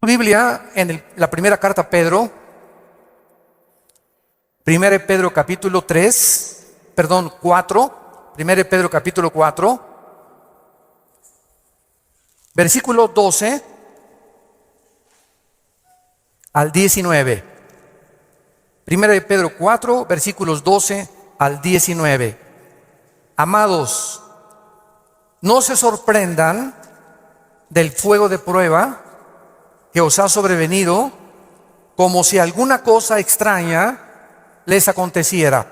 Biblia, en la primera carta a Pedro, 1 Pedro capítulo 4, 1 Pedro capítulo 4, versículo 12 al 19. 1 Pedro 4, versículos 12 al 19. Amados, no se sorprendan del fuego de prueba que os ha sobrevenido, como si alguna cosa extraña les aconteciera,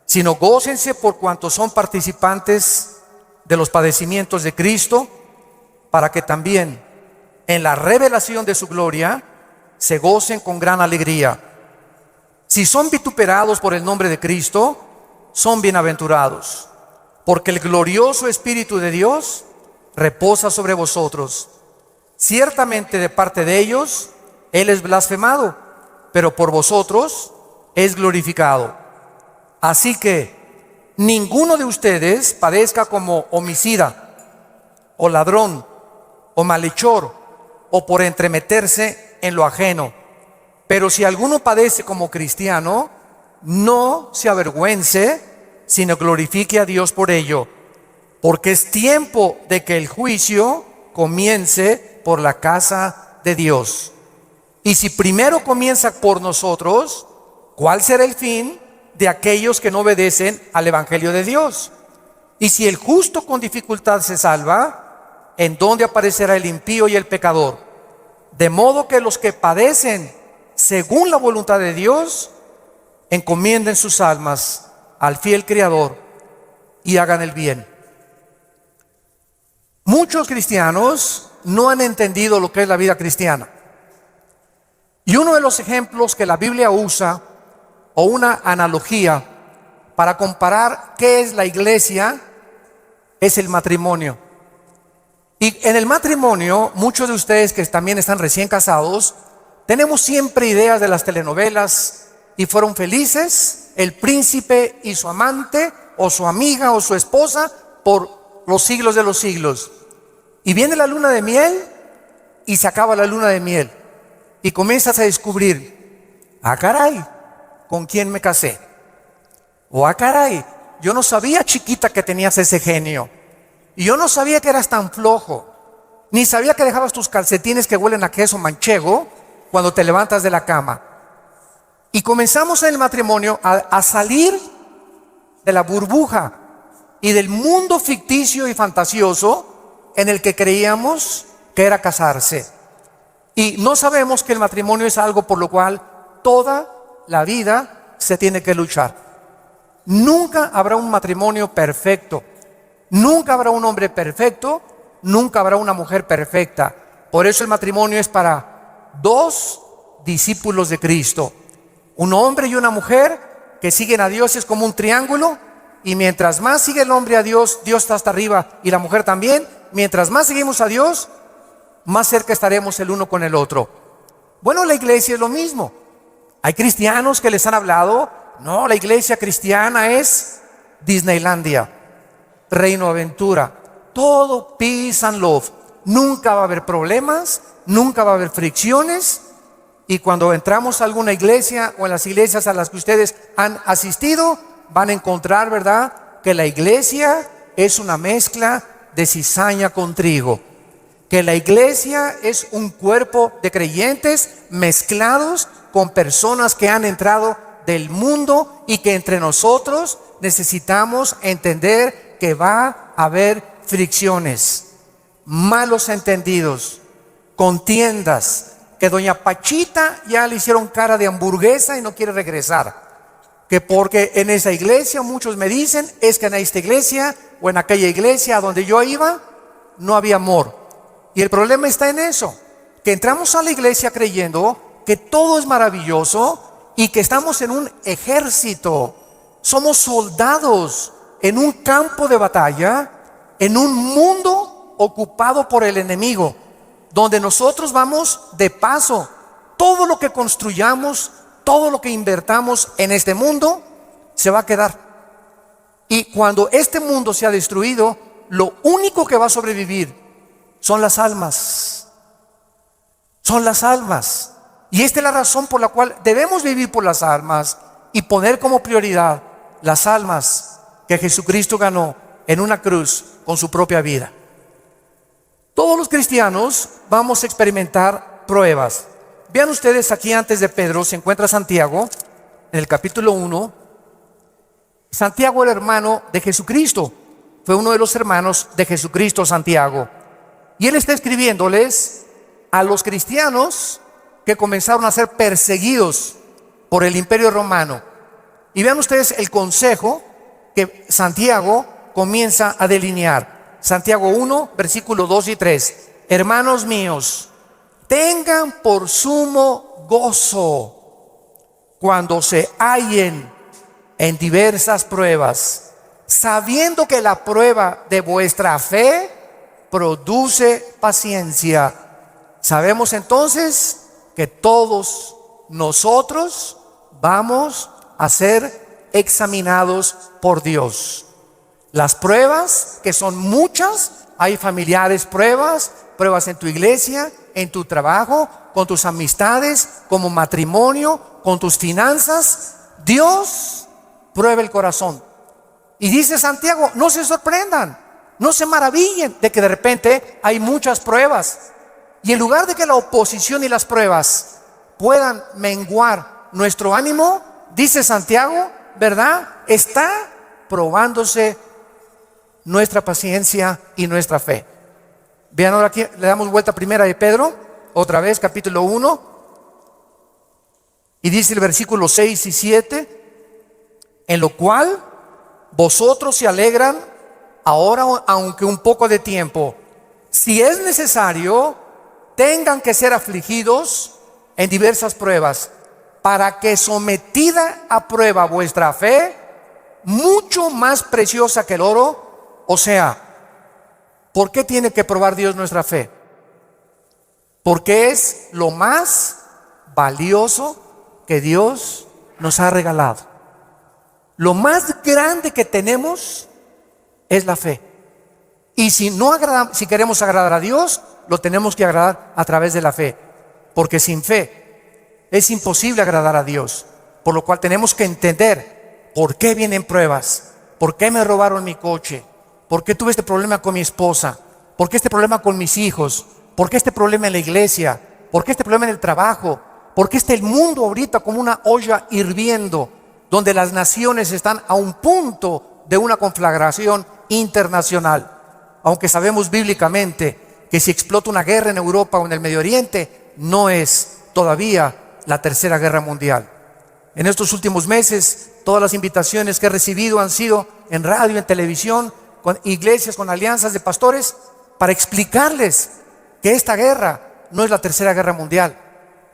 sino gócense por cuanto son participantes de los padecimientos de Cristo, para que también en la revelación de su gloria se gocen con gran alegría. Si son vituperados por el nombre de Cristo, son bienaventurados, porque el glorioso Espíritu de Dios reposa sobre vosotros. Ciertamente de parte de ellos Él es blasfemado, pero por vosotros es glorificado. Así que ninguno de ustedes padezca como homicida, o ladrón, o malhechor, o por entremeterse en lo ajeno. Pero si alguno padece como cristiano, no se avergüence, sino glorifique a Dios por ello, porque es tiempo de que el juicio comience por la casa de Dios. Y si primero comienza por nosotros, ¿cuál será el fin de aquellos que no obedecen al Evangelio de Dios? Y si el justo con dificultad se salva, ¿en dónde aparecerá el impío y el pecador? De modo que los que padecen según la voluntad de Dios, encomienden sus almas al fiel Creador y hagan el bien. Muchos cristianos no han entendido lo que es la vida cristiana. Y uno de los ejemplos que la Biblia usa, o una analogía para comparar qué es la iglesia, es el matrimonio. Y en el matrimonio, muchos de ustedes que también están recién casados, tenemos siempre ideas de las telenovelas, y fueron felices el príncipe y su amante, o su amiga o su esposa, por los siglos de los siglos. Y viene la luna de miel y se acaba la luna de miel, y comienzas a descubrir: ah, caray, ¿con quién me casé? O ah, caray, yo no sabía, chiquita, que tenías ese genio, y yo no sabía que eras tan flojo, ni sabía que dejabas tus calcetines que huelen a queso manchego cuando te levantas de la cama. Y comenzamos en el matrimonio a salir de la burbuja y del mundo ficticio y fantasioso en el que creíamos que era casarse. Y no sabemos que el matrimonio es algo por lo cual toda la vida se tiene que luchar. Nunca habrá un matrimonio perfecto, nunca habrá un hombre perfecto, nunca habrá una mujer perfecta. Por eso el matrimonio es para dos discípulos de Cristo. Un hombre y una mujer que siguen a Dios, es como un triángulo, y mientras más sigue el hombre a Dios, Dios está hasta arriba, y la mujer también. Mientras más seguimos a Dios, más cerca estaremos el uno con el otro. Bueno, la iglesia es lo mismo. Hay cristianos que les han hablado: no, la iglesia cristiana es Disneylandia, Reino Aventura, todo peace and love. Nunca va a haber problemas, nunca va a haber fricciones. Y cuando entramos a alguna iglesia, o en las iglesias a las que ustedes han asistido, van a encontrar, ¿verdad?, que la iglesia es una mezcla de cizaña con trigo. Que la iglesia es un cuerpo de creyentes mezclados con personas que han entrado del mundo, y que entre nosotros necesitamos entender que va a haber fricciones, malos entendidos, contiendas, que doña Pachita ya le hicieron cara de hamburguesa y no quiere regresar, que porque en esa iglesia, muchos me dicen, es que en esta iglesia o en aquella iglesia a donde yo iba no había amor. Y el problema está en eso, que entramos a la iglesia creyendo que todo es maravilloso y que estamos en un ejército, somos soldados en un campo de batalla, en un mundo ocupado por el enemigo, donde nosotros vamos de paso. Todo lo que construyamos, todo lo que invertamos en este mundo se va a quedar. Y cuando este mundo se ha destruido, lo único que va a sobrevivir son las almas. son las almas. Y esta es la razón por la cual debemos vivir por las almas y poner como prioridad las almas que Jesucristo ganó en una cruz con su propia vida. Todos los cristianos vamos a experimentar pruebas. Vean ustedes aquí antes de Pedro se encuentra Santiago en el capítulo 1. Santiago era hermano de Jesucristo, fue uno de los hermanos de Jesucristo, Santiago. Y él está escribiéndoles a los cristianos que comenzaron a ser perseguidos por el Imperio Romano. Y vean ustedes el consejo que Santiago comienza a delinear. Santiago 1, versículos 2 y 3. Hermanos míos, tengan por sumo gozo cuando se hallen en diversas pruebas, sabiendo que la prueba de vuestra fe produce paciencia. Sabemos entonces que todos nosotros vamos a ser examinados por Dios. Las pruebas, que son muchas, hay familiares pruebas en tu iglesia, en tu trabajo, con tus amistades, como matrimonio, con tus finanzas. Dios prueba el corazón. Y dice Santiago, no se sorprendan, no se maravillen de que de repente hay muchas pruebas. Y en lugar de que la oposición y las pruebas puedan menguar nuestro ánimo, dice Santiago, ¿verdad? Está probándose nuestra paciencia y nuestra fe. Vean ahora aquí, le damos vuelta a primera de Pedro, otra vez, capítulo 1. Y dice el versículo 6 y 7, en lo cual vosotros se alegran ahora, aunque un poco de tiempo, si es necesario, tengan que ser afligidos en diversas pruebas, para que sometida a prueba vuestra fe, mucho más preciosa que el oro, o sea, ¿por qué tiene que probar Dios nuestra fe? Porque es lo más valioso que Dios nos ha regalado. Lo más grande que tenemos es la fe. Y si queremos agradar a Dios, lo tenemos que agradar a través de la fe. Porque sin fe es imposible agradar a Dios. Por lo cual tenemos que entender por qué vienen pruebas, por qué me robaron mi coche, por qué tuve este problema con mi esposa, por qué este problema con mis hijos, por qué este problema en la iglesia, por qué este problema en el trabajo, por qué está el mundo ahorita como una olla hirviendo, donde las naciones están a un punto de una conflagración internacional. Aunque sabemos bíblicamente que si explota una guerra en Europa o en el Medio Oriente, no es todavía la tercera guerra mundial. En estos últimos meses, todas las invitaciones que he recibido han sido en radio, en televisión, con iglesias, con alianzas de pastores, para explicarles que esta guerra no es la tercera guerra mundial,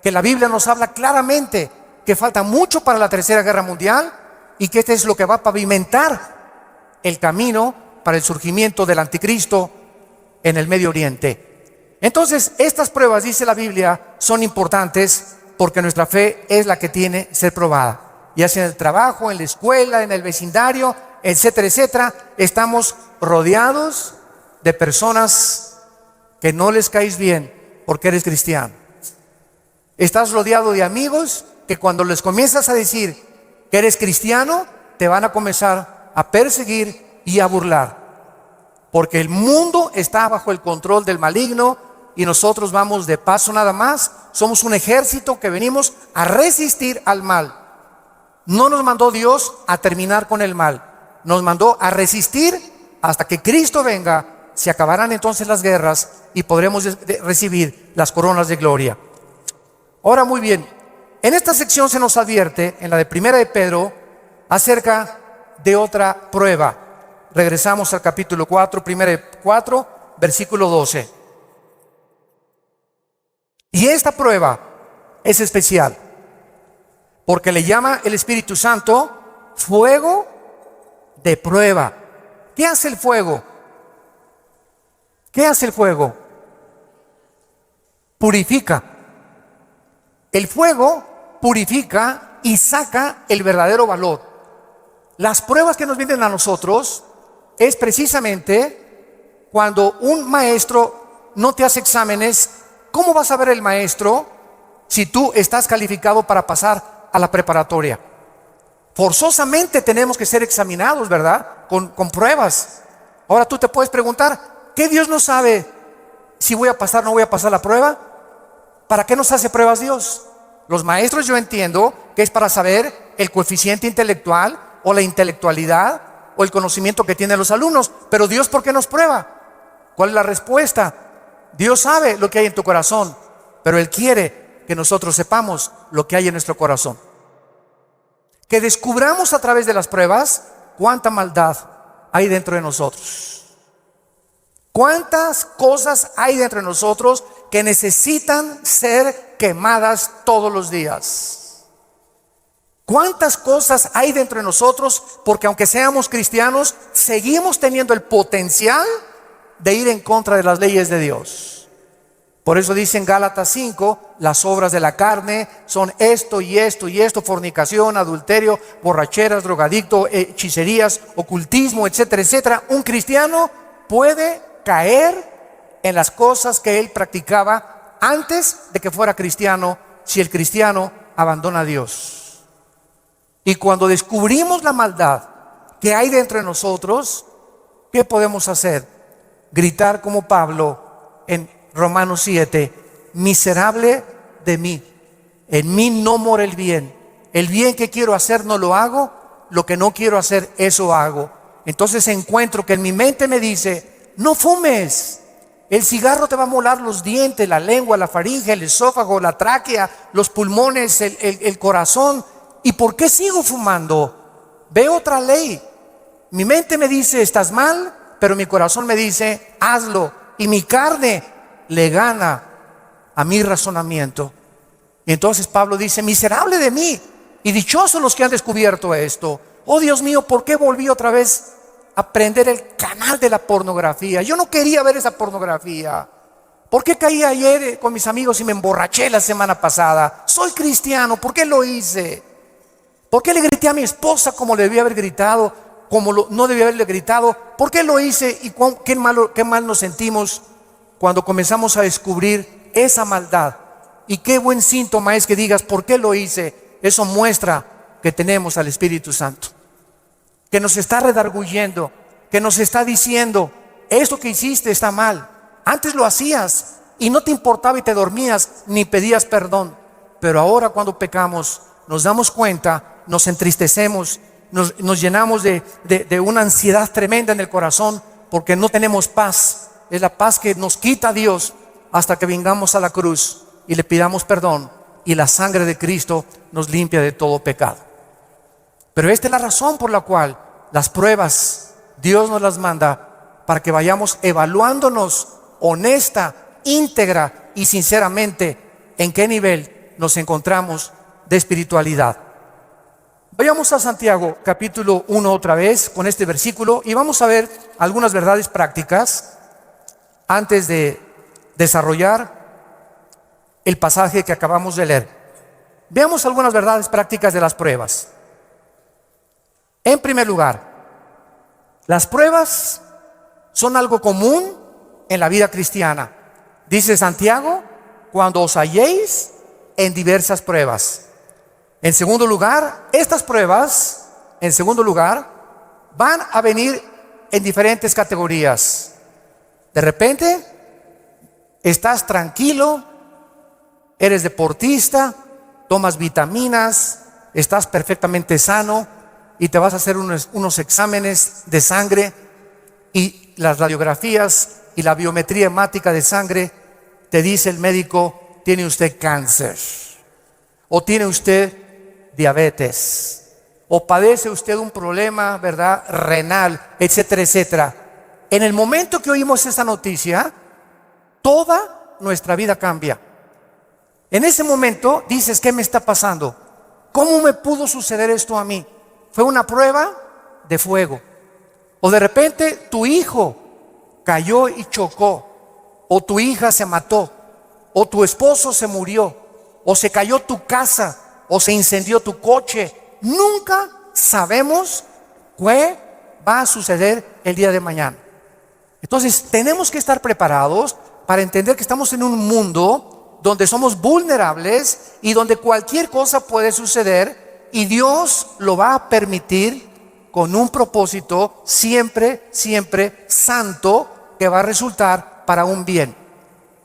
que la Biblia nos habla claramente que falta mucho para la tercera guerra mundial y que este es lo que va a pavimentar el camino para el surgimiento del anticristo en el Medio Oriente. Entonces, estas pruebas, dice la Biblia, son importantes porque nuestra fe es la que tiene que ser probada. Ya sea en el trabajo, en la escuela, en el vecindario, etcétera, etcétera. Estamos rodeados de personas que no les caes bien porque eres cristiano. Estás rodeado de amigos que cuando les comienzas a decir que eres cristiano, te van a comenzar a perseguir y a burlar. Porque el mundo está bajo el control del maligno y nosotros vamos de paso nada más. Somos un ejército que venimos a resistir al mal. No nos mandó Dios a terminar con el mal. Nos mandó a resistir hasta que Cristo venga. Se acabarán entonces las guerras y podremos recibir las coronas de gloria. Ahora, muy bien, en esta sección se nos advierte, en la de primera de Pedro, acerca de otra prueba. Regresamos al capítulo 4, primera de 4, versículo 12. Y esta prueba es especial, porque le llama el Espíritu Santo fuego de prueba. ¿Qué hace el fuego? ¿Qué hace el fuego? Purifica. El fuego purifica y saca el verdadero valor. Las pruebas que nos vienen a nosotros es precisamente cuando un maestro no te hace exámenes ¿Cómo va a saber el maestro si tú estás calificado para pasar a la preparatoria? Forzosamente tenemos que ser examinados, ¿verdad? Con pruebas. Ahora tú te puedes preguntar, ¿qué Dios no sabe si voy a pasar o no voy a pasar la prueba? ¿Para qué nos hace pruebas Dios? Los maestros, yo entiendo que es para saber el coeficiente intelectual o la intelectualidad o el conocimiento que tienen los alumnos. Pero Dios, ¿por qué nos prueba? ¿Cuál es la respuesta? Dios sabe lo que hay en tu corazón, pero Él quiere que nosotros sepamos lo que hay en nuestro corazón. Que descubramos a través de las pruebas cuánta maldad hay dentro de nosotros. Cuántas cosas hay dentro de nosotros que necesitan ser quemadas todos los días. Cuántas cosas hay dentro de nosotros, porque aunque seamos cristianos, seguimos teniendo el potencial de ir en contra de las leyes de Dios. Por eso dice en Gálatas 5, las obras de la carne son esto y esto y esto: fornicación, adulterio, borracheras, drogadicto, hechicerías, ocultismo, etcétera, etcétera. Un cristiano puede caer en las cosas que él practicaba antes de que fuera cristiano, si el cristiano abandona a Dios. Y cuando descubrimos la maldad que hay dentro de nosotros, ¿qué podemos hacer? Gritar como Pablo en Romanos 7, miserable de mí, en mí no mora el bien que quiero hacer no lo hago, lo que no quiero hacer eso hago. Entonces encuentro que en mi mente me dice, no fumes, el cigarro te va a molar los dientes, la lengua, la faringe, el esófago, la tráquea, los pulmones, el corazón. ¿Y por qué sigo fumando? Veo otra ley. Mi mente me dice, estás mal, pero mi corazón me dice, hazlo. Y mi carne le gana a mi razonamiento. Y entonces Pablo dice, miserable de mí, y dichosos los que han descubierto esto. Oh Dios mío, ¿por qué volví otra vez a prender el canal de la pornografía? Yo no quería ver esa pornografía. ¿Por qué caí ayer con mis amigos y me emborraché la semana pasada? Soy cristiano, ¿por qué lo hice? ¿Por qué le grité a mi esposa como le debía haber gritado, no debía haberle gritado? ¿Por qué lo hice? Y qué mal nos sentimos cuando comenzamos a descubrir esa maldad. Y qué buen síntoma es que digas, ¿por qué lo hice? Eso muestra que tenemos al Espíritu Santo, que nos está redarguyendo, que nos está diciendo, esto que hiciste está mal. Antes lo hacías y no te importaba y te dormías ni pedías perdón. Pero ahora cuando pecamos nos damos cuenta, nos entristecemos, nos llenamos de una ansiedad tremenda en el corazón, porque no tenemos paz. Es la paz que nos quita Dios hasta que vengamos a la cruz y le pidamos perdón, y la sangre de Cristo nos limpia de todo pecado. Pero esta es la razón por la cual las pruebas Dios nos las manda, para que vayamos evaluándonos honesta, íntegra y sinceramente en qué nivel nos encontramos de espiritualidad. Vayamos a Santiago capítulo 1 otra vez con este versículo, y vamos a ver algunas verdades prácticas antes de desarrollar el pasaje que acabamos de leer. Veamos algunas verdades prácticas de las pruebas. En primer lugar, las pruebas son algo común en la vida cristiana. Dice Santiago, cuando os halléis en diversas pruebas. En segundo lugar, estas pruebas, van a venir en diferentes categorías. De repente, estás tranquilo, eres deportista, tomas vitaminas, estás perfectamente sano y te vas a hacer unos exámenes de sangre, y las radiografías y la biometría hemática de sangre te dice el médico, tiene usted cáncer, o tiene usted diabetes, o padece usted un problema, ¿verdad?, renal, etcétera, etcétera. En el momento que oímos esa noticia, toda nuestra vida cambia. En ese momento dices, ¿qué me está pasando? ¿Cómo me pudo suceder esto a mí? Fue una prueba de fuego. O de repente tu hijo cayó y chocó, o tu hija se mató, o tu esposo se murió, o se cayó tu casa, o se incendió tu coche. Nunca sabemos qué va a suceder el día de mañana. Entonces tenemos que estar preparados para entender que estamos en un mundo donde somos vulnerables y donde cualquier cosa puede suceder, y Dios lo va a permitir con un propósito siempre, siempre santo, que va a resultar para un bien.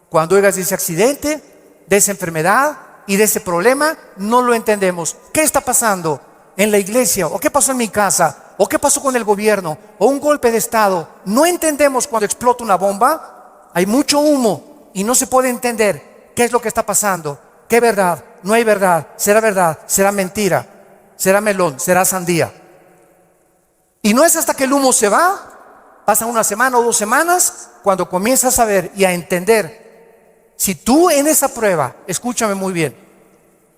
Cuando oigas de ese accidente, de esa enfermedad y de ese problema, no lo entendemos. ¿Qué está pasando en la iglesia? ¿O qué pasó en mi casa? ¿O qué pasó con el gobierno? ¿O un golpe de estado? No entendemos cuando explota una bomba. Hay mucho humo y no se puede entender qué es lo que está pasando. ¿Qué verdad? No hay verdad. ¿Será mentira? ¿Será melón? ¿Será sandía? Y no es hasta que el humo se va, pasa una semana o 2 semanas, cuando comienzas a ver y a entender. Si tú en esa prueba, escúchame muy bien,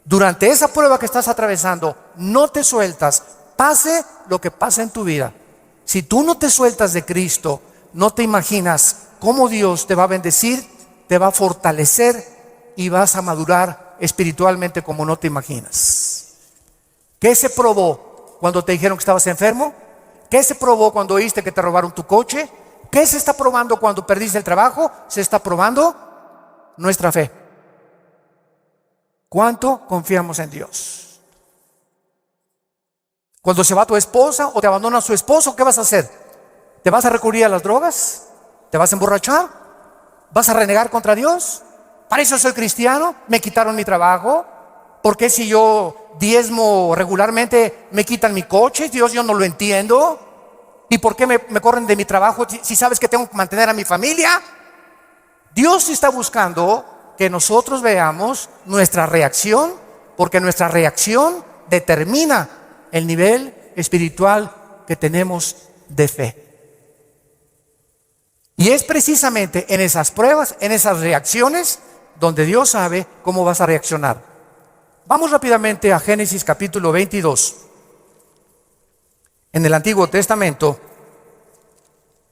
durante esa prueba que estás atravesando, no te sueltas, pase lo que pase en tu vida. Si tú no te sueltas de Cristo, no te imaginas cómo Dios te va a bendecir, te va a fortalecer y vas a madurar espiritualmente como no te imaginas. ¿Qué se probó cuando te dijeron que estabas enfermo? ¿Qué se probó cuando oíste que te robaron tu coche? ¿Qué se está probando cuando perdiste el trabajo? Se está probando nuestra fe. ¿Cuánto confiamos en Dios? Cuando se va tu esposa o te abandona su esposo, ¿qué vas a hacer? ¿Te vas a recurrir a las drogas? ¿Te vas a emborrachar? ¿Vas a renegar contra Dios? ¿Para eso soy cristiano? ¿Me quitaron mi trabajo? ¿Por qué si yo diezmo regularmente me quitan mi coche? Dios, yo no lo entiendo. ¿Y por qué me corren de mi trabajo si sabes que tengo que mantener a mi familia? Dios está buscando que nosotros veamos nuestra reacción, porque nuestra reacción determina el nivel espiritual que tenemos de fe. Y es precisamente en esas pruebas, en esas reacciones, donde Dios sabe cómo vas a reaccionar. Vamos rápidamente a Génesis capítulo 22, en el Antiguo Testamento,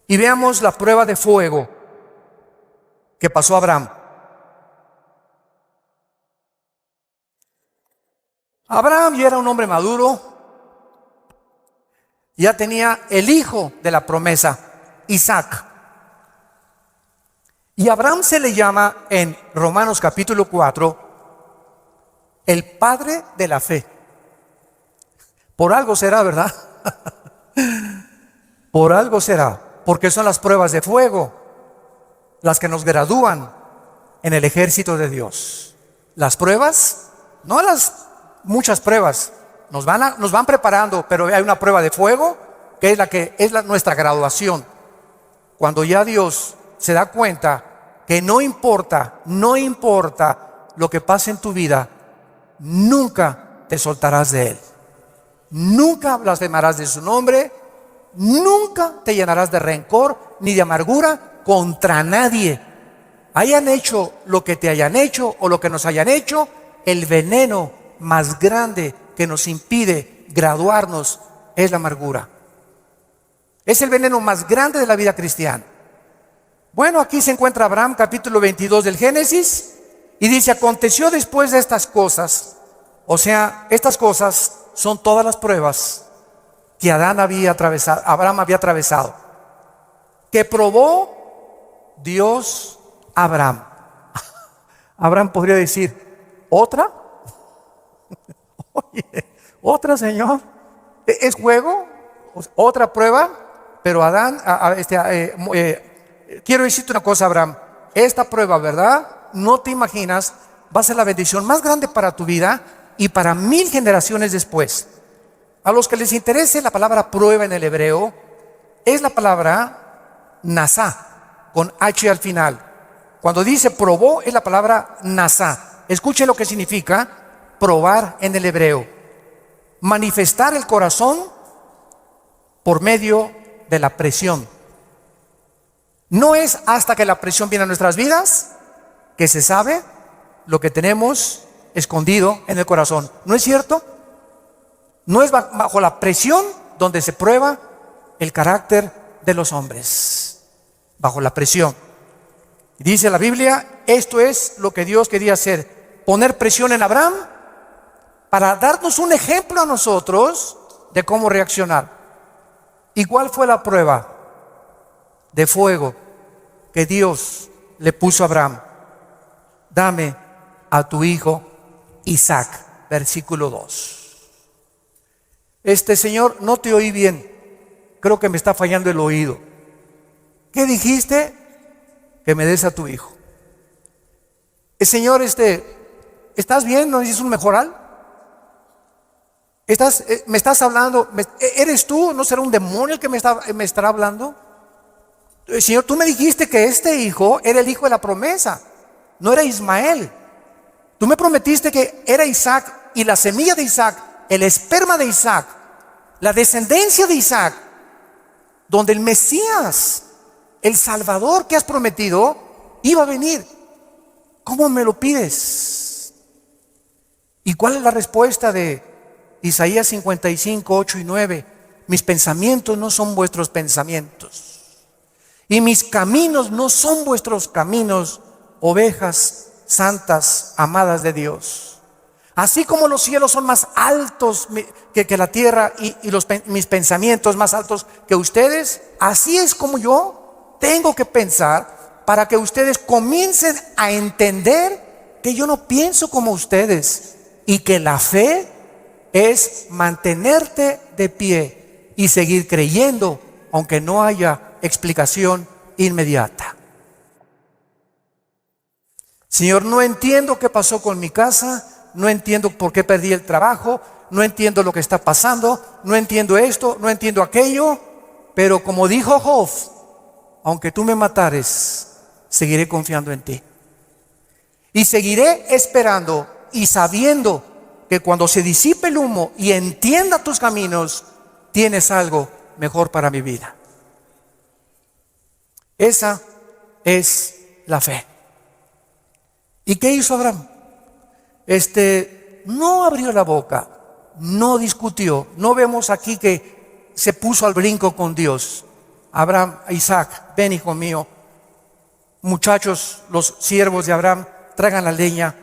y veamos la prueba de fuego que pasó a Abraham. Abraham ya era un hombre maduro, ya tenía el hijo de la promesa, Isaac. Y Abraham se le llama en Romanos capítulo 4 el padre de la fe. Por algo será, ¿verdad? Por algo será, porque son las pruebas de fuego las que nos gradúan en el ejército de Dios. Las pruebas, no las muchas pruebas, nos van preparando, pero hay una prueba de fuego que es nuestra graduación. Cuando ya Dios se da cuenta que no importa lo que pase en tu vida, nunca te soltarás de Él. Nunca blasfemarás de su nombre, nunca te llenarás de rencor ni de amargura contra nadie. Hayan hecho lo que te hayan hecho o lo que nos hayan hecho, el veneno más grande que nos impide graduarnos es la amargura. Es el veneno más grande de la vida cristiana. Bueno, aquí se encuentra Abraham, capítulo 22 del Génesis, y dice: aconteció después de estas cosas, o sea, estas cosas son todas las pruebas que Abraham había atravesado, que probó Dios a Abraham. Abraham podría decir: ¿otra? Oye, ¿otra, Señor? ¿Es juego? ¿Otra prueba? Pero Adán, quiero decirte una cosa, Abraham. Esta prueba, ¿verdad? No te imaginas, va a ser la bendición más grande para tu vida y para 1000 generaciones después. A los que les interese la palabra prueba en el hebreo, es la palabra nasá, con H al final. Cuando dice probó, es la palabra nasá. Escuche lo que significa probar en el hebreo: manifestar el corazón por medio de la presión. No es hasta que la presión viene a nuestras vidas que se sabe lo que tenemos escondido en el corazón. ¿No es cierto? No es bajo la presión donde se prueba el carácter de los hombres. Bajo la presión. Dice la Biblia, esto es lo que Dios quería hacer: poner presión en Abraham para darnos un ejemplo a nosotros de cómo reaccionar. ¿Y cuál fue la prueba de fuego que Dios le puso a Abraham: dame a tu hijo Isaac. Versículo 2. Señor, no te oí bien. Creo que me está fallando el oído. ¿Qué dijiste? Que me des a tu hijo. Señor, ¿estás bien? ¿No dices un mejoral? ¿Me estás hablando? ¿Eres tú? ¿No será un demonio el que me estará hablando? Señor, tú me dijiste que este hijo era el hijo de la promesa, no era Ismael. Tú me prometiste que era Isaac, y la semilla de Isaac, el esperma de Isaac, la descendencia de Isaac, donde el Mesías, el Salvador que has prometido, iba a venir. ¿Cómo me lo pides? ¿Y cuál es la respuesta de Isaías 55, 8 y 9? Mis pensamientos no son vuestros pensamientos, y mis caminos no son vuestros caminos, ovejas santas, amadas de Dios. Así como los cielos son más altos que la tierra, y mis pensamientos más altos que ustedes, así es como yo tengo que pensar para que ustedes comiencen a entender que yo no pienso como ustedes, y que la fe es mantenerte de pie y seguir creyendo aunque no haya explicación inmediata. Señor, no entiendo qué pasó con mi casa, no entiendo por qué perdí el trabajo, no entiendo lo que está pasando, no entiendo esto, no entiendo aquello, pero como dijo Job, aunque tú me matares, seguiré confiando en ti. Y seguiré esperando y sabiendo que cuando se disipe el humo y entienda tus caminos, tienes algo mejor para mi vida. Esa es la fe. ¿Y qué hizo Abraham? No abrió la boca, no discutió. No vemos aquí que se puso al brinco con Dios. Abraham, Isaac, ven hijo mío. Muchachos, los siervos de Abraham, traigan la leña.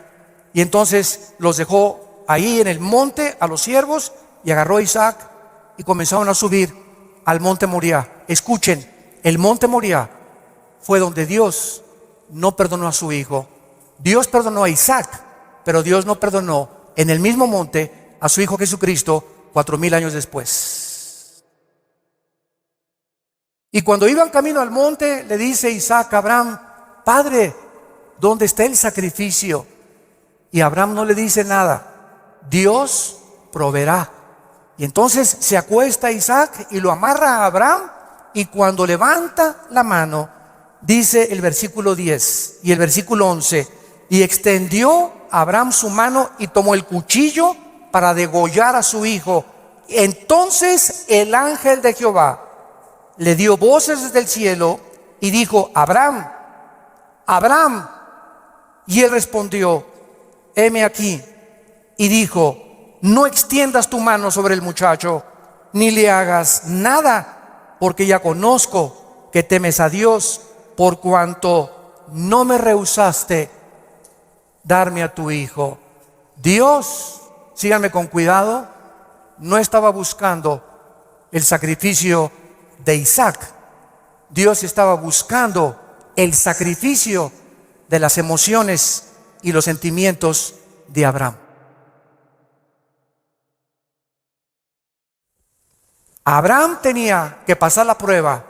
Y entonces los dejó ahí en el monte a los siervos, y agarró a Isaac y comenzaron a subir al monte Moriah. Escuchen, el monte Moriah fue donde Dios no perdonó a su hijo. Dios perdonó a Isaac, pero Dios no perdonó en el mismo monte a su hijo Jesucristo 4000 años después. Y cuando iban camino al monte, le dice Isaac a Abraham: Padre, ¿dónde está el sacrificio? Y Abraham no le dice nada. Dios proveerá. Y entonces se acuesta Isaac y lo amarra a Abraham, y cuando levanta la mano, dice el versículo 10 y el versículo 11: y extendió Abraham su mano y tomó el cuchillo para degollar a su hijo. Entonces el ángel de Jehová le dio voces desde el cielo y dijo: Abraham, Abraham. Y él respondió: heme aquí. Y dijo: no extiendas tu mano sobre el muchacho, ni le hagas nada, porque ya conozco que temes a Dios, por cuanto no me rehusaste darme a tu hijo. Dios, síganme con cuidado, no estaba buscando el sacrificio de Isaac. Dios estaba buscando el sacrificio de las emociones y los sentimientos de Abraham. Abraham tenía que pasar la prueba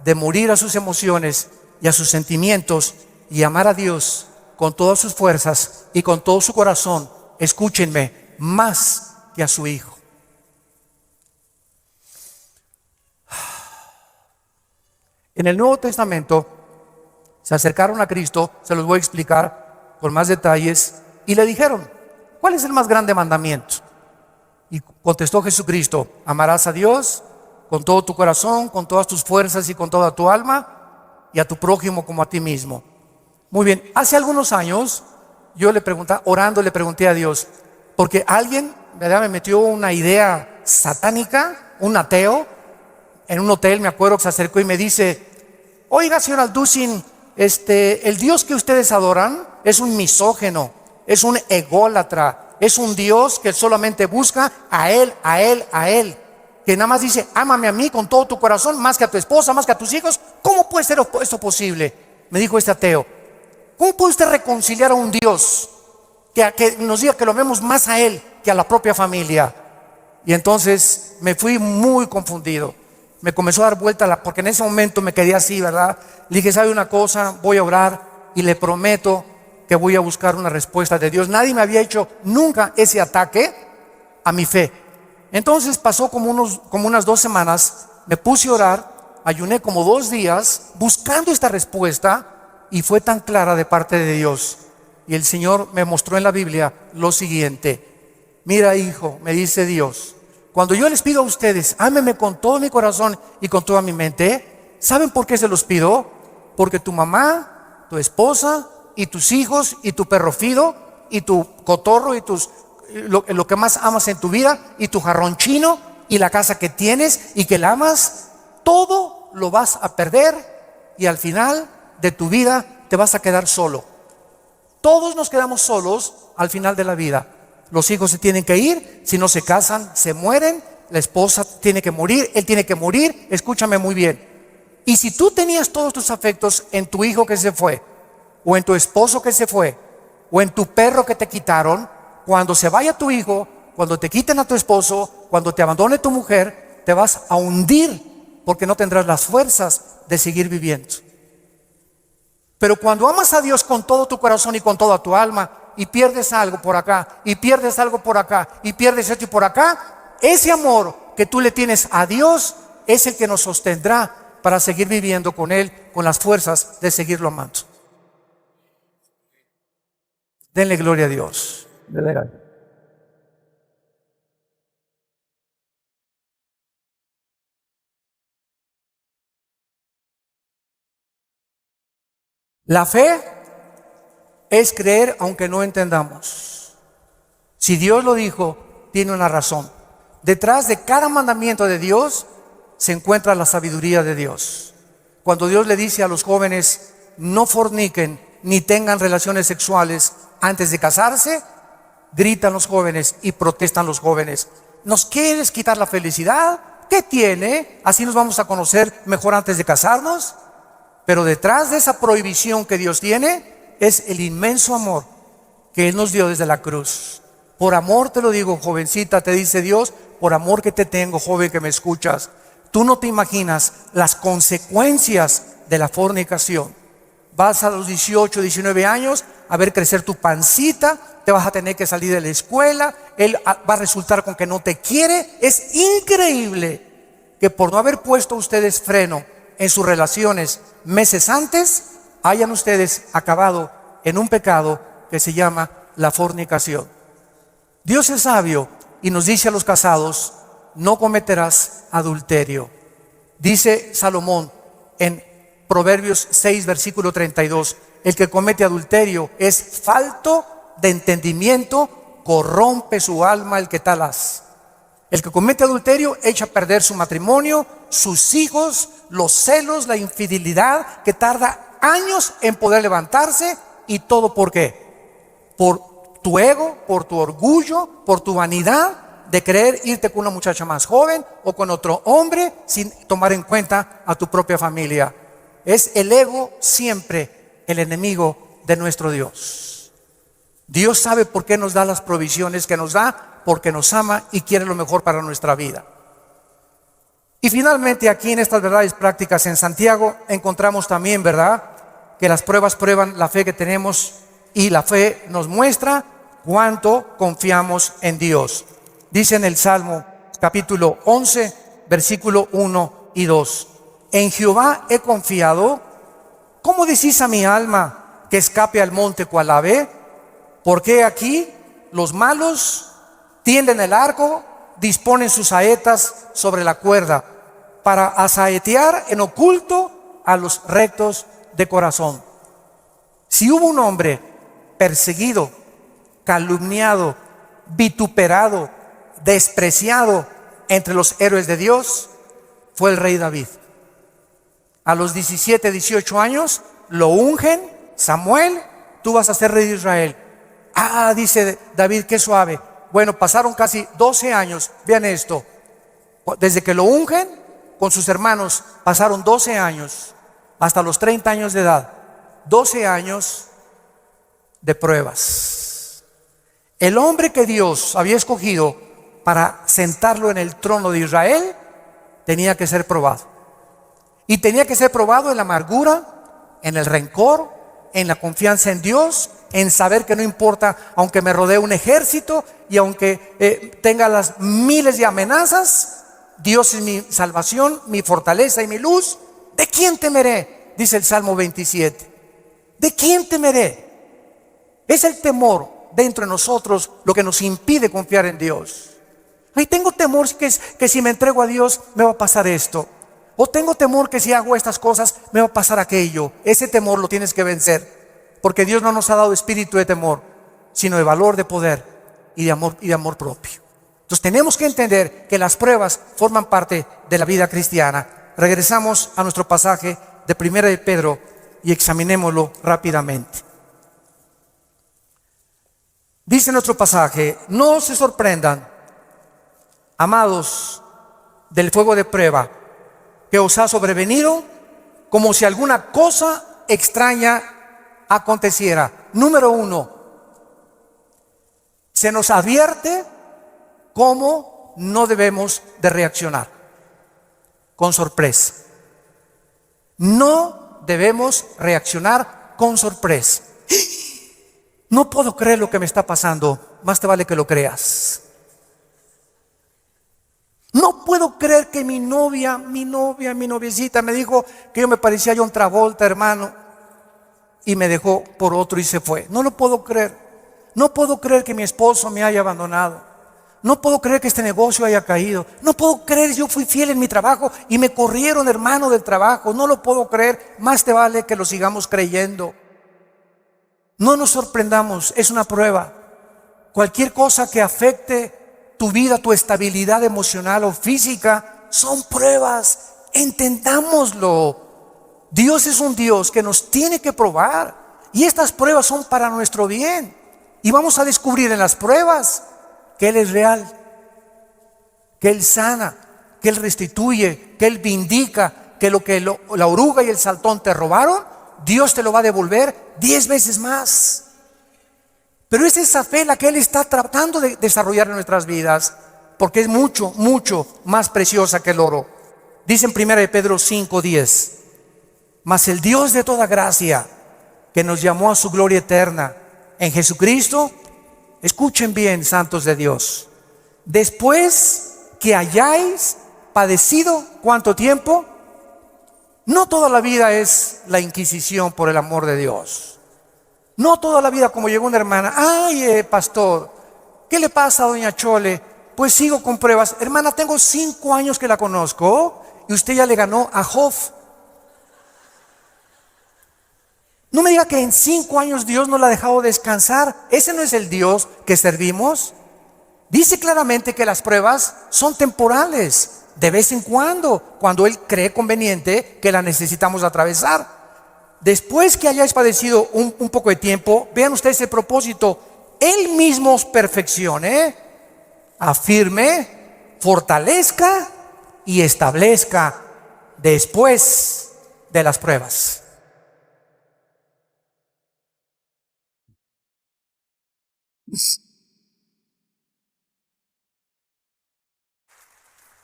de morir a sus emociones y a sus sentimientos y amar a Dios con todas sus fuerzas y con todo su corazón, escúchenme, más que a su hijo. En el Nuevo Testamento se acercaron a Cristo, se los voy a explicar con más detalles, y le dijeron: ¿cuál es el más grande mandamiento? Y contestó Jesucristo: amarás a Dios con todo tu corazón, con todas tus fuerzas y con toda tu alma, y a tu prójimo como a ti mismo. Muy bien, hace algunos años yo le pregunté a Dios, porque alguien, ¿verdad?, me metió una idea satánica, un ateo, en un hotel. Me acuerdo que se acercó y me dice: oiga, señor Alducin, el Dios que ustedes adoran es un misógeno, es un ególatra, es un Dios que solamente busca a Él, que nada más dice: ámame a mí con todo tu corazón, más que a tu esposa, más que a tus hijos. ¿Cómo puede ser esto posible?, me dijo este ateo. ¿Cómo puede usted reconciliar a un Dios que nos diga que lo amemos más a Él que a la propia familia? Y entonces me fui muy confundido. Me comenzó a dar vuelta, porque en ese momento me quedé así, ¿verdad? Le dije, ¿sabe una cosa? Voy a orar y le prometo que voy a buscar una respuesta de Dios. Nadie me había hecho nunca ese ataque a mi fe. Entonces pasó como unas 2 semanas, me puse a orar, ayuné como 2 días buscando esta respuesta, y fue tan clara de parte de Dios. Y el Señor me mostró en la Biblia lo siguiente: mira, hijo, me dice Dios, cuando yo les pido a ustedes, ámenme con todo mi corazón y con toda mi mente, ¿saben por qué se los pido? Porque tu mamá, tu esposa y tus hijos y tu perro Fido y tu cotorro y lo que más amas en tu vida y tu jarrón chino y la casa que tienes y que la amas, todo lo vas a perder y al final de tu vida te vas a quedar solo. Todos nos quedamos solos al final de la vida. Los hijos se tienen que ir, si no se casan, se mueren, la esposa tiene que morir, él tiene que morir. Escúchame muy bien. Y si tú tenías todos tus afectos en tu hijo que se fue, o en tu esposo que se fue, o en tu perro que te quitaron, cuando se vaya tu hijo, cuando te quiten a tu esposo, cuando te abandone tu mujer, te vas a hundir, porque no tendrás las fuerzas de seguir viviendo. Pero cuando amas a Dios con todo tu corazón y con toda tu alma, y pierdes algo por acá, y pierdes algo por acá, y pierdes esto y por acá, ese amor que tú le tienes a Dios es el que nos sostendrá para seguir viviendo con Él, con las fuerzas de seguirlo amando. Denle gloria a Dios. Denle gloria. La fe es creer aunque no entendamos. Si Dios lo dijo, tiene una razón. Detrás de cada mandamiento de Dios se encuentra la sabiduría de Dios. Cuando Dios le dice a los jóvenes, no forniquen ni tengan relaciones sexuales antes de casarse, gritan los jóvenes y protestan los jóvenes. ¿Nos quieres quitar la felicidad? ¿Qué tiene? ¿Así nos vamos a conocer mejor antes de casarnos? Pero detrás de esa prohibición que Dios tiene es el inmenso amor que Él nos dio desde la cruz. Por amor te lo digo, jovencita, te dice Dios, por amor que te tengo, joven que me escuchas. Tú no te imaginas las consecuencias de la fornicación. Vas a los 18, 19 años a ver crecer tu pancita, te vas a tener que salir de la escuela, él va a resultar con que no te quiere. Es increíble que por no haber puesto ustedes freno en sus relaciones meses antes, hayan ustedes acabado en un pecado que se llama la fornicación. Dios es sabio y nos dice a los casados, no cometerás adulterio. Dice Salomón en Proverbios 6, versículo 32, el que comete adulterio es falto de entendimiento, corrompe su alma el que tal hace. El que comete adulterio echa a perder su matrimonio, sus hijos, los celos, la infidelidad, que tarda años en poder levantarse. ¿Y todo por qué? Por tu ego, por tu orgullo, por tu vanidad de querer irte con una muchacha más joven o con otro hombre sin tomar en cuenta a tu propia familia. Es el ego siempre el enemigo de nuestro Dios. Dios sabe por qué nos da las provisiones que nos da, porque nos ama y quiere lo mejor para nuestra vida. Y finalmente aquí en estas verdades prácticas en Santiago encontramos también, ¿verdad?, que las pruebas prueban la fe que tenemos y la fe nos muestra cuánto confiamos en Dios. Dice en el Salmo capítulo 11, versículo 1 y 2. En Jehová he confiado. ¿Cómo decís a mi alma que escape al monte cual ave? Porque aquí los malos tienden el arco, disponen sus saetas sobre la cuerda para asaetear en oculto a los rectos de corazón. Si hubo un hombre perseguido, calumniado, vituperado, despreciado entre los héroes de Dios, fue el rey David. A los 17, 18 años lo ungen, Samuel, tú vas a ser rey de Israel. Ah, dice David, qué suave. Bueno, pasaron casi 12 años, vean esto, desde que lo ungen con sus hermanos, pasaron 12 años, hasta los 30 años de edad, 12 años, de pruebas. El hombre que Dios había escogido para sentarlo en el trono de Israel tenía que ser probado. Y tenía que ser probado en la amargura, en el rencor, en la confianza en Dios, en saber que no importa, aunque me rodee un ejército y aunque tenga las miles de amenazas, Dios es mi salvación, mi fortaleza y mi luz. ¿De quién temeré? Dice el Salmo 27. ¿De quién temeré? Es el temor dentro de nosotros lo que nos impide confiar en Dios. Ay, tengo temor que si me entrego a Dios me va a pasar esto. O tengo temor que si hago estas cosas me va a pasar aquello. Ese temor lo tienes que vencer, porque Dios no nos ha dado espíritu de temor, sino de valor, de poder y de amor propio. Entonces tenemos que entender que las pruebas forman parte de la vida cristiana. Regresamos a nuestro pasaje de 1 de Pedro y examinémoslo rápidamente. Dice nuestro pasaje: no se sorprendan, amados, del fuego de prueba que os ha sobrevenido, como si alguna cosa extraña aconteciera. Número 1, se nos advierte cómo no debemos de reaccionar: con sorpresa. No debemos reaccionar con sorpresa. No puedo creer lo que me está pasando. Más te vale que lo creas. No puedo creer que mi noviecita me dijo que yo me parecía a John Travolta, hermano, y me dejó por otro y se fue. No lo puedo creer. No puedo creer que mi esposo me haya abandonado. No puedo creer que este negocio haya caído. No puedo creer, yo fui fiel en mi trabajo y me corrieron, hermano, del trabajo. No lo puedo creer. Más te vale que lo sigamos creyendo. No nos sorprendamos, es una prueba. Cualquier cosa que afecte tu vida, tu estabilidad emocional o física, son pruebas. Entendámoslo. Dios es un Dios que nos tiene que probar, y estas pruebas son para nuestro bien. Y vamos a descubrir en las pruebas que Él es real, que Él sana, que Él restituye, que Él vindica, que lo que la oruga y el saltón te robaron, Dios te lo va a devolver 10 veces más. Pero es esa fe la que Él está tratando de desarrollar en nuestras vidas, porque es mucho, mucho más preciosa que el oro. Dice en 1 de Pedro 5:10: mas el Dios de toda gracia, que nos llamó a su gloria eterna en Jesucristo, escuchen bien, santos de Dios, después que hayáis padecido, ¿cuánto tiempo? No toda la vida es la inquisición, por el amor de Dios. No toda la vida, como llegó una hermana: ay, pastor, ¿qué le pasa a doña Chole? Pues sigo con pruebas. Hermana, tengo 5 años que la conozco y usted ya le ganó a Job. No me diga que en 5 años Dios no la ha dejado descansar. Ese no es el Dios que servimos. Dice claramente que las pruebas son temporales, de vez en cuando Él cree conveniente que la necesitamos atravesar. Después que hayáis padecido un poco de tiempo, vean ustedes el propósito: Él mismo os perfeccione, afirme, fortalezca y establezca después de las pruebas.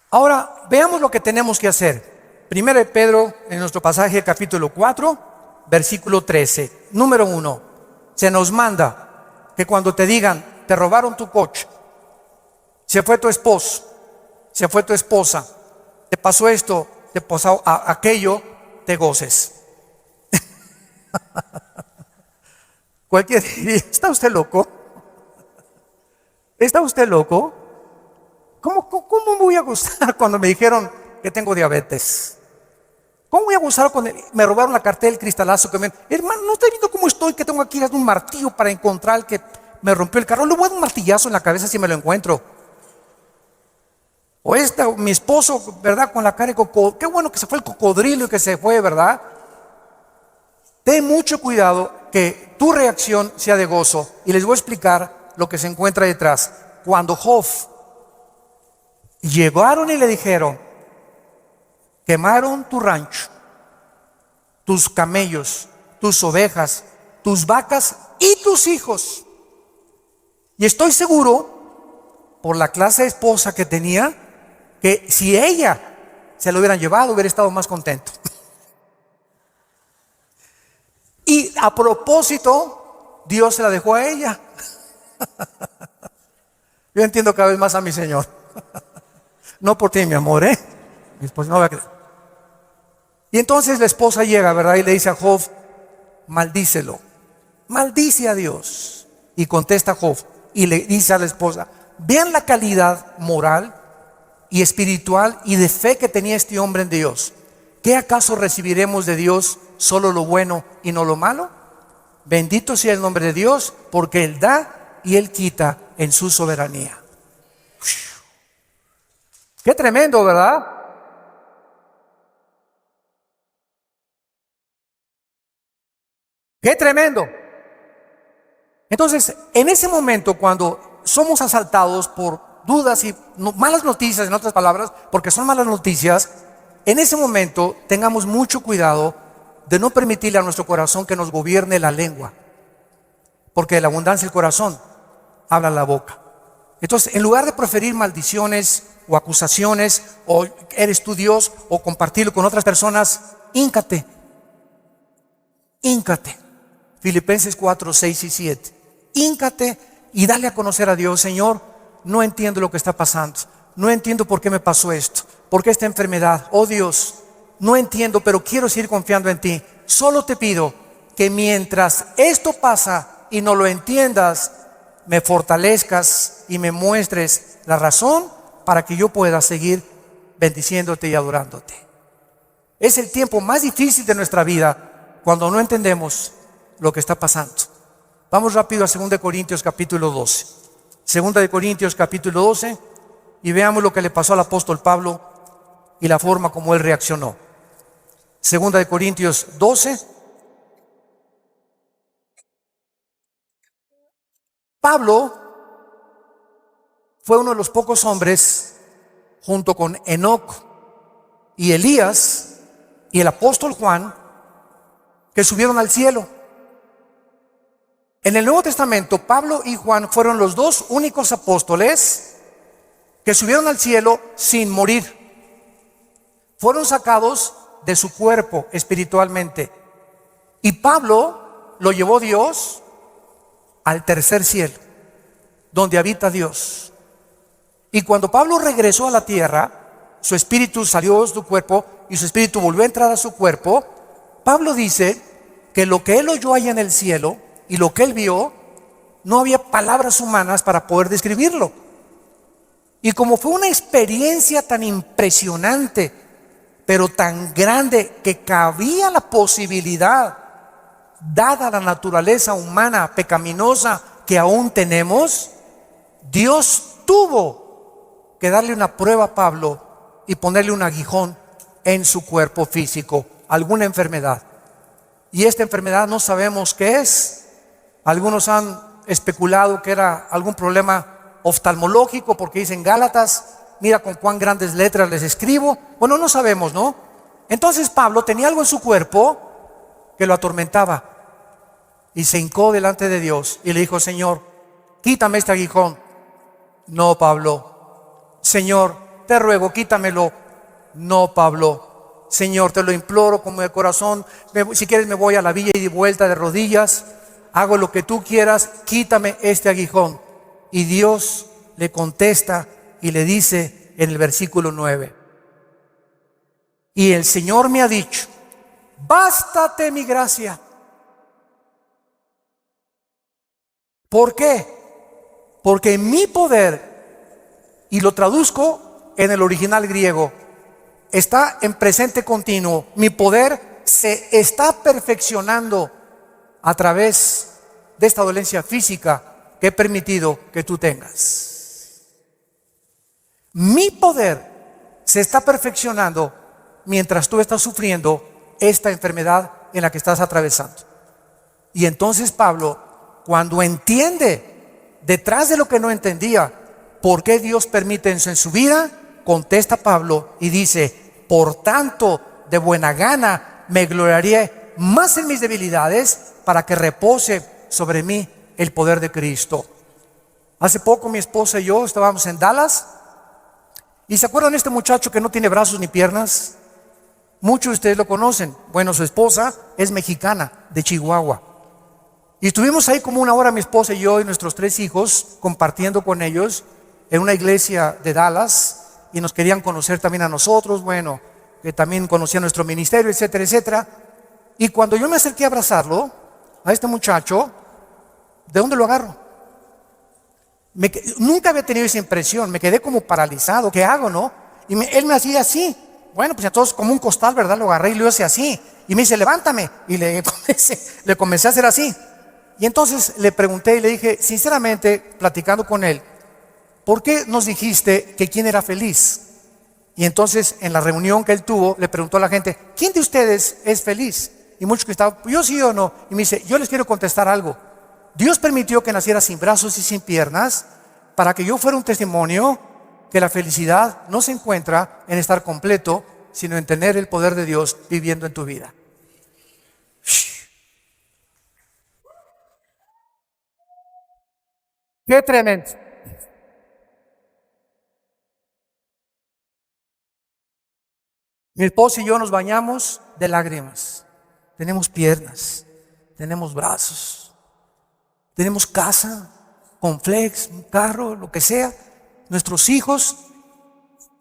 Ahora veamos lo que tenemos que hacer. 1 de Pedro, en nuestro pasaje capítulo 4, versículo 13. Número 1, se nos manda que cuando te digan: te robaron tu coche, se fue tu esposo, se fue tu esposa, te pasó esto, te pasó aquello, te goces. Cualquiera diría: ¿está usted loco? ¿Está usted loco? ¿Cómo me voy a gozar cuando me dijeron que tengo diabetes? ¿Cómo voy a gozar cuando me robaron la cartera del cristalazo? Hermano, ¿no está viendo cómo estoy? Que tengo aquí un martillo para encontrar el que me rompió el carro. Le voy a dar un martillazo en la cabeza si me lo encuentro. O mi esposo, ¿verdad? Con la cara de cocodrilo. Qué bueno que se fue el cocodrilo y que se fue, ¿verdad? Ten mucho cuidado que tu reacción sea de gozo. Y les voy a explicar lo que se encuentra detrás. Cuando Job llegaron y le dijeron: quemaron tu rancho, tus camellos, tus ovejas tus vacas y tus hijos. Y estoy seguro, por la clase de esposa que tenía, que si ella se lo hubieran llevado, hubiera estado más contento. Y a propósito, Dios se la dejó a ella. Yo entiendo cada vez más a mi Señor. No por ti, mi amor, Mi esposa no va a creer. Y entonces la esposa llega, ¿verdad? Y le dice a Job, maldícelo. Maldice a Dios. Y contesta Job y le dice a la esposa, vean la calidad moral y espiritual y de fe que tenía este hombre en Dios. ¿Qué acaso recibiremos de Dios solo lo bueno y no lo malo? Bendito sea el nombre de Dios, porque Él da y Él quita en su soberanía. Qué tremendo, ¿verdad? Qué tremendo. Entonces, en ese momento, cuando somos asaltados por dudas y malas noticias, en otras palabras, porque son malas noticias, en ese momento tengamos mucho cuidado de no permitirle a nuestro corazón que nos gobierne la lengua, porque de la abundancia del corazón habla la boca. Entonces, en lugar de proferir maldiciones o acusaciones, o eres tú Dios, o compartirlo con otras personas, híncate. Filipenses 4, 6 y 7. Híncate y dale a conocer a Dios. Señor, no entiendo lo que está pasando. No entiendo por qué me pasó esto. ¿Por qué esta enfermedad? Oh Dios, no entiendo, pero quiero seguir confiando en ti. Solo te pido que mientras esto pasa y no lo entiendas, me fortalezcas y me muestres la razón para que yo pueda seguir bendiciéndote y adorándote. Es el tiempo más difícil de nuestra vida cuando no entendemos lo que está pasando. Vamos rápido a 2 Corintios capítulo 12. 2 Corintios capítulo 12 y veamos lo que le pasó al apóstol Pablo y la forma como él reaccionó. 2 Corintios 12. Pablo fue uno de los pocos hombres, junto con Enoc y Elías y el apóstol Juan, que subieron al cielo. En el Nuevo Testamento, Pablo y Juan fueron los dos únicos apóstoles que subieron al cielo sin morir. Fueron sacados de su cuerpo espiritualmente. Y Pablo lo llevó Dios al tercer cielo, donde habita Dios. Y cuando Pablo regresó a la tierra, su espíritu salió de su cuerpo y su espíritu volvió a entrar a su cuerpo. Pablo dice que lo que él oyó allá en el cielo y lo que él vio, no había palabras humanas para poder describirlo. Y como fue una experiencia tan impresionante, pero tan grande, que cabía la posibilidad, dada la naturaleza humana pecaminosa que aún tenemos, Dios tuvo que darle una prueba a Pablo y ponerle un aguijón en su cuerpo físico, alguna enfermedad. Y esta enfermedad no sabemos qué es. Algunos han especulado que era algún problema oftalmológico, porque dicen Gálatas, mira con cuán grandes letras les escribo. Bueno, no sabemos, ¿no? Entonces Pablo tenía algo en su cuerpo que lo atormentaba y se hincó delante de Dios y le dijo: Señor, quítame este aguijón. No, Pablo. Señor, te ruego, quítamelo. No, Pablo. Señor, te lo imploro como de corazón. Si quieres me voy a la villa y de vuelta de rodillas. Hago lo que tú quieras, quítame este aguijón. Y Dios le contesta y le dice en el versículo 9: y el Señor me ha dicho, bástate mi gracia. ¿Por qué? Porque mi poder, y lo traduzco en el original griego, está en presente continuo. Mi poder se está perfeccionando a través de esta dolencia física que he permitido que tú tengas. Mi poder se está perfeccionando mientras tú estás sufriendo esta enfermedad en la que estás atravesando. Y entonces Pablo, cuando entiende detrás de lo que no entendía, por qué Dios permite eso en su vida, contesta Pablo y dice: por tanto, de buena gana me gloriaré más en mis debilidades para que repose sobre mí el poder de Cristo. Hace poco mi esposa y yo estábamos en Dallas. ¿Y se acuerdan de este muchacho que no tiene brazos ni piernas? Muchos de ustedes lo conocen. Bueno, su esposa es mexicana, de Chihuahua. Y estuvimos ahí como una hora mi esposa y yo y nuestros 3 hijos compartiendo con ellos en una iglesia de Dallas, y nos querían conocer también a nosotros, bueno, que también conocían nuestro ministerio, etcétera, etcétera. Y cuando yo me acerqué a abrazarlo, a este muchacho, ¿de dónde lo agarro? Nunca había tenido esa impresión, me quedé como paralizado. ¿Qué hago, no? Y él me hacía así. Bueno, pues entonces como un costal, ¿verdad? Lo agarré y lo hice así. Y me dice, levántame. Y le comencé a hacer así. Y entonces le pregunté y le dije, sinceramente, platicando con él, ¿por qué nos dijiste que quién era feliz? Y entonces en la reunión que él tuvo, le preguntó a la gente, ¿quién de ustedes es feliz? Y muchos que estaban, yo sí o no. Y me dice, yo les quiero contestar algo. Dios permitió que naciera sin brazos y sin piernas para que yo fuera un testimonio que la felicidad no se encuentra en estar completo, sino en tener el poder de Dios viviendo en tu vida. ¡Qué tremendo! Mi esposa y yo nos bañamos de lágrimas. Tenemos piernas, tenemos brazos, tenemos casa, con flex, un carro, lo que sea, nuestros hijos,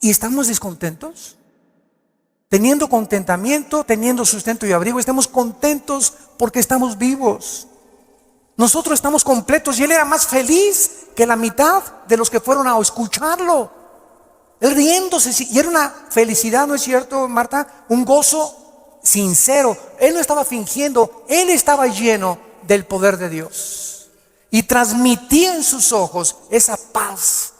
y estamos descontentos. Teniendo contentamiento, teniendo sustento y abrigo, estamos contentos porque estamos vivos. Nosotros estamos completos y él era más feliz que la mitad de los que fueron a escucharlo. Él riéndose, y era una felicidad, ¿no es cierto, Marta? Un gozo sincero. Él no estaba fingiendo, él estaba lleno del poder de Dios. Y transmitía en sus ojos esa paz,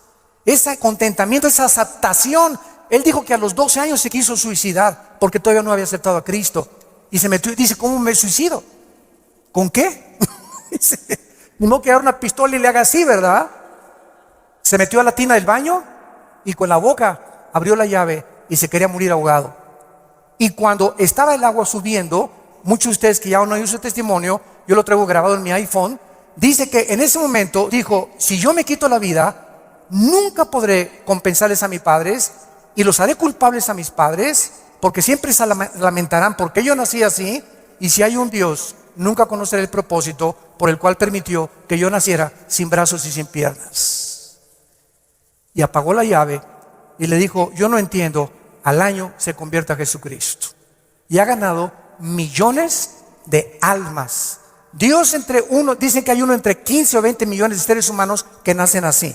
ese contentamiento, esa aceptación. Él dijo que a los 12 años se quiso suicidar porque todavía no había aceptado a Cristo. Y se metió y dice, ¿cómo me suicido? ¿Con qué? Ni modo que agarre una pistola y le haga así, ¿verdad? Se metió a la tina del baño y con la boca abrió la llave y se quería morir ahogado. Y cuando estaba el agua subiendo, muchos de ustedes que ya no oído su testimonio, yo lo traigo grabado en mi iPhone, dice que en ese momento dijo, si yo me quito la vida, nunca podré compensarles a mis padres y los haré culpables a mis padres, porque siempre se lamentarán porque yo nací así, y si hay un Dios, nunca conoceré el propósito por el cual permitió que yo naciera sin brazos y sin piernas. Y apagó la llave y le dijo, yo no entiendo, al año se convierte a Jesucristo. Y ha ganado millones de almas. Dios dicen que hay uno entre 15 o 20 millones de seres humanos que nacen así.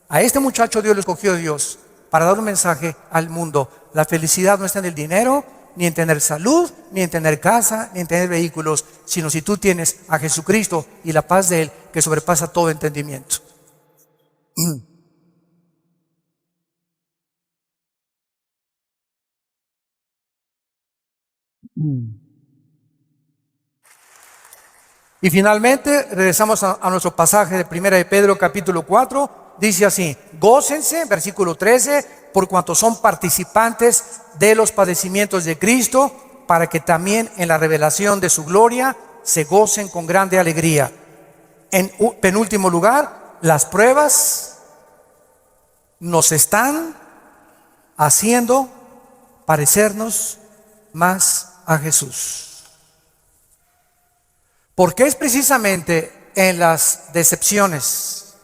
A este muchacho Dios lo escogió Dios para dar un mensaje al mundo. La felicidad no está en el dinero, ni en tener salud, ni en tener casa, ni en tener vehículos, sino si tú tienes a Jesucristo y la paz de Él que sobrepasa todo entendimiento. Y finalmente regresamos a nuestro pasaje de 1 de Pedro capítulo 4. Dice así, gócense, versículo 13, por cuanto son participantes de los padecimientos de Cristo, para que también en la revelación de su gloria se gocen con grande alegría. En penúltimo lugar, las pruebas nos están haciendo parecernos más a Jesús. Porque es precisamente en las decepciones,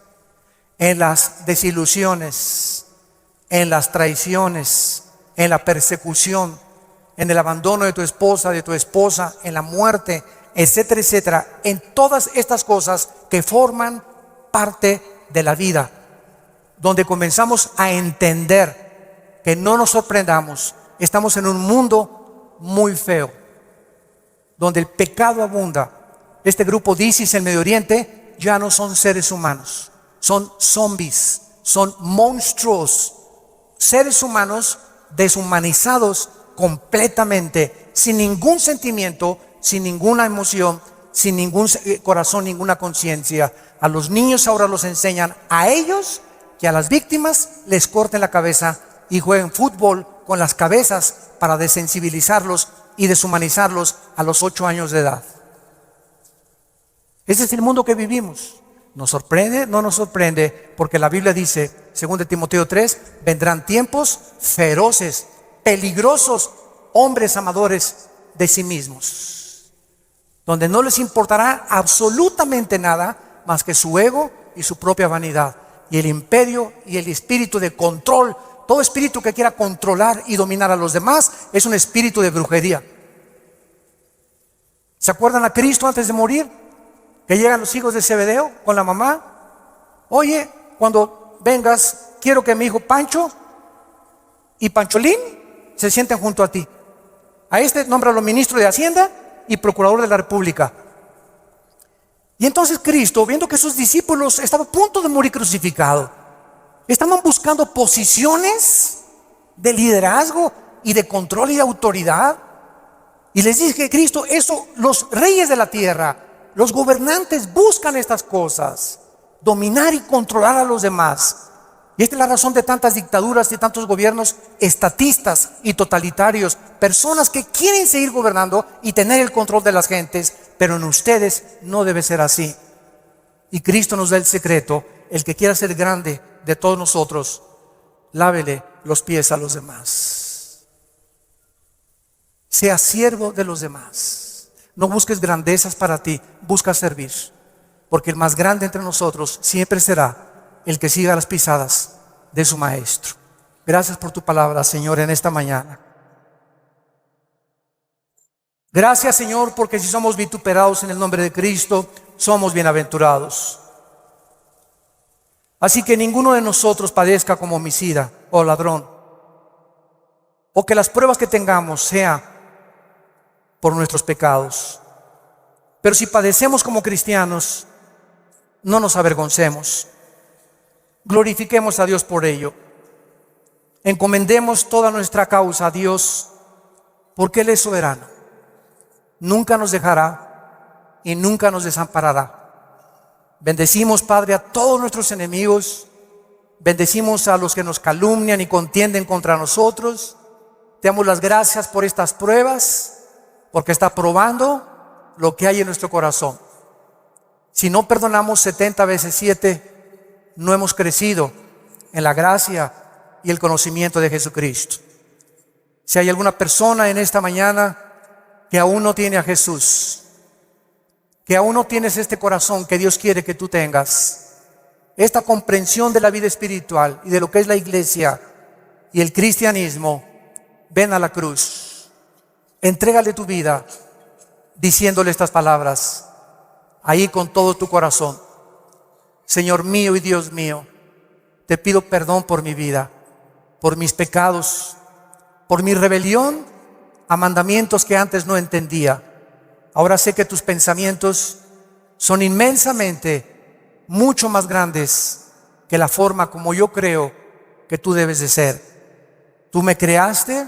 en las desilusiones, en las traiciones, en la persecución, en el abandono de tu esposa, en la muerte, etcétera, etcétera, en todas estas cosas que forman parte de la vida, donde comenzamos a entender que no nos sorprendamos, estamos en un mundo muy feo, donde el pecado abunda. Este grupo de ISIS en Medio Oriente ya no son seres humanos, son zombies, son monstruos, seres humanos deshumanizados completamente, sin ningún sentimiento, sin ninguna emoción, sin ningún corazón, ninguna conciencia. A los niños ahora los enseñan a ellos que a las víctimas les corten la cabeza y jueguen fútbol con las cabezas para desensibilizarlos y deshumanizarlos a los 8 años de edad. Ese es el mundo que vivimos. ¿Nos sorprende? No nos sorprende, porque la Biblia dice, 2 Timoteo 3, vendrán tiempos feroces, peligrosos, hombres amadores de sí mismos, donde no les importará absolutamente nada más que su ego y su propia vanidad, y el imperio y el espíritu de control. Todo espíritu que quiera controlar y dominar a los demás es un espíritu de brujería. ¿Se acuerdan a Cristo antes de morir? Que llegan los hijos de Zebedeo con la mamá. Oye, cuando vengas, quiero que mi hijo Pancho y Pancholín se sienten junto a ti. A este nómbralo ministro de Hacienda y procurador de la República. Y entonces Cristo, viendo que sus discípulos estaban a punto de morir crucificado, estaban buscando posiciones de liderazgo y de control y de autoridad. Y les dije, Cristo, eso, los reyes de la tierra, los gobernantes buscan estas cosas, dominar y controlar a los demás. Y esta es la razón de tantas dictaduras y tantos gobiernos estatistas y totalitarios. Personas que quieren seguir gobernando y tener el control de las gentes, pero en ustedes no debe ser así. Y Cristo nos da el secreto: el que quiera ser grande de todos nosotros, lávele los pies a los demás. Sea siervo de los demás. No busques grandezas para ti, busca servir. Porque el más grande entre nosotros siempre será el que siga las pisadas de su maestro. Gracias por tu palabra, Señor, en esta mañana. Gracias, Señor, porque si somos vituperados en el nombre de Cristo, somos bienaventurados. Así que ninguno de nosotros padezca como homicida o ladrón, o que las pruebas que tengamos sean por nuestros pecados. Pero si padecemos como cristianos, no nos avergoncemos. Glorifiquemos a Dios por ello. Encomendemos toda nuestra causa a Dios, porque Él es soberano. Nunca nos dejará y nunca nos desamparará. Bendecimos, Padre, a todos nuestros enemigos. Bendecimos a los que nos calumnian y contienden contra nosotros. Te damos las gracias por estas pruebas, porque está probando lo que hay en nuestro corazón. Si no perdonamos 70 veces 7, no hemos crecido en la gracia y el conocimiento de Jesucristo. Si hay alguna persona en esta mañana que aún no tiene a Jesús, que aún no tienes este corazón que Dios quiere que tú tengas, esta comprensión de la vida espiritual y de lo que es la iglesia y el cristianismo, ven a la cruz. Entrégale tu vida diciéndole estas palabras ahí con todo tu corazón: Señor mío y Dios mío, te pido perdón por mi vida, por mis pecados, por mi rebelión a mandamientos que antes no entendía. Ahora sé que tus pensamientos son inmensamente mucho más grandes que la forma como yo creo que tú debes de ser. Tú me creaste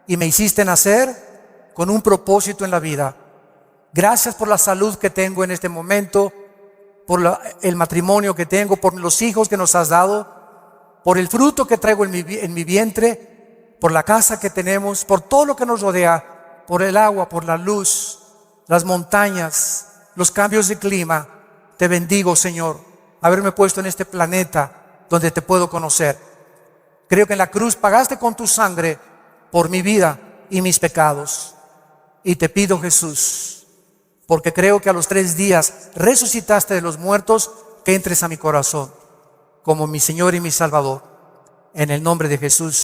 y me hiciste nacer con un propósito en la vida. Gracias por la salud que tengo en este momento, por el matrimonio que tengo, por los hijos que nos has dado, por el fruto que traigo en mi vientre, por la casa que tenemos, por todo lo que nos rodea, por el agua, por la luz, las montañas, los cambios de clima. Te bendigo, Señor, haberme puesto en este planeta donde te puedo conocer. Creo que en la cruz pagaste con tu sangre por mi vida y mis pecados. Y te pido, Jesús, porque creo que a los 3 días resucitaste de los muertos, que entres a mi corazón como mi Señor y mi Salvador. En el nombre de Jesús.